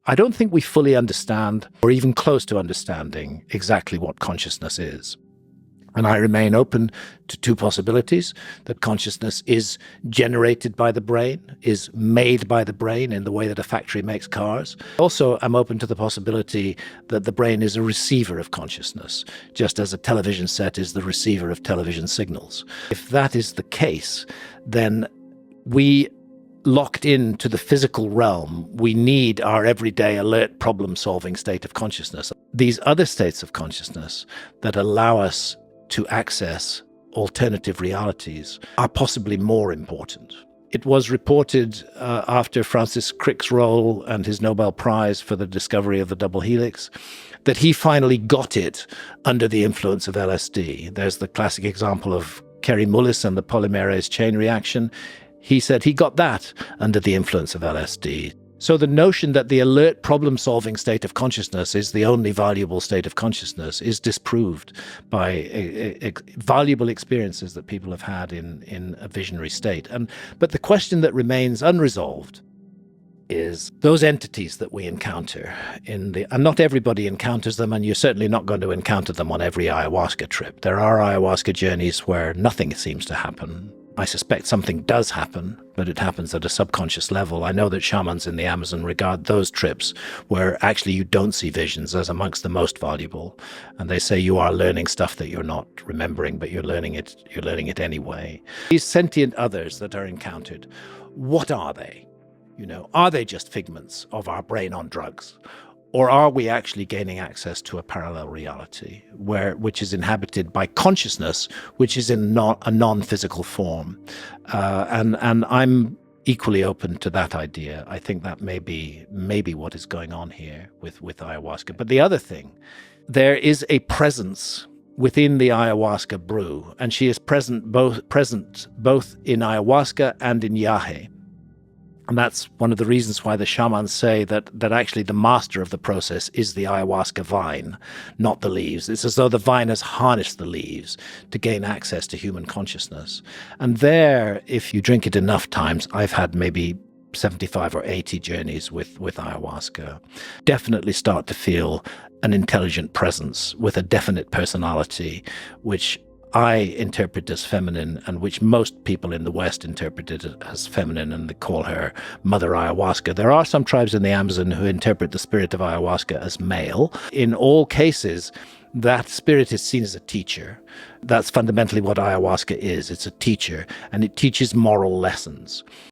I don't think we fully understand, or even close to understanding, exactly what consciousness is. And I remain open to two possibilities: that consciousness is generated by the brain, is made by the brain in the way that a factory makes cars. Also, I'm open to the possibility that the brain is a receiver of consciousness, just as a television set is the receiver of television signals. If that is the case, then we locked into the physical realm, we need our everyday alert problem-solving state of consciousness. These other states of consciousness that allow us to access alternative realities are possibly more important. It was reported after Francis Crick's role and his Nobel Prize for the discovery of the double helix that he finally got it under the influence of LSD. There's the classic example of Kerry Mullis and the polymerase chain reaction. He said he got that under the influence of LSD. So the notion that the alert problem-solving state of consciousness is the only valuable state of consciousness is disproved by valuable experiences that people have had in a visionary state. But the question that remains unresolved is those entities that we encounter and not everybody encounters them, and you're certainly not going to encounter them on every ayahuasca trip. There are ayahuasca journeys where nothing seems to happen. I suspect something does happen, but it happens at a subconscious level. I know that shamans in the Amazon regard those trips where actually you don't see visions as amongst the most valuable. And they say you are learning stuff that you're not remembering, but you're learning it anyway. These sentient others that are encountered, what are they? Are they just figments of our brain on drugs? Or are we actually gaining access to a parallel reality which is inhabited by consciousness, which is in a non-physical form? And I'm equally open to that idea. I think that may be what is going on here with ayahuasca. But the other thing, there is a presence within the ayahuasca brew, and she is present both in ayahuasca and in yahe. And that's one of the reasons why the shamans say that actually the master of the process is the ayahuasca vine, not the leaves. It's as though the vine has harnessed the leaves to gain access to human consciousness. And there, if you drink it enough times, I've had maybe 75 or 80 journeys with ayahuasca, definitely start to feel an intelligent presence with a definite personality, which I interpret as feminine, and which most people in the West interpret it as feminine, and they call her Mother Ayahuasca. There are some tribes in the Amazon who interpret the spirit of ayahuasca as male. In all cases, that spirit is seen as a teacher. That's fundamentally what ayahuasca is. It's a teacher, and it teaches moral lessons.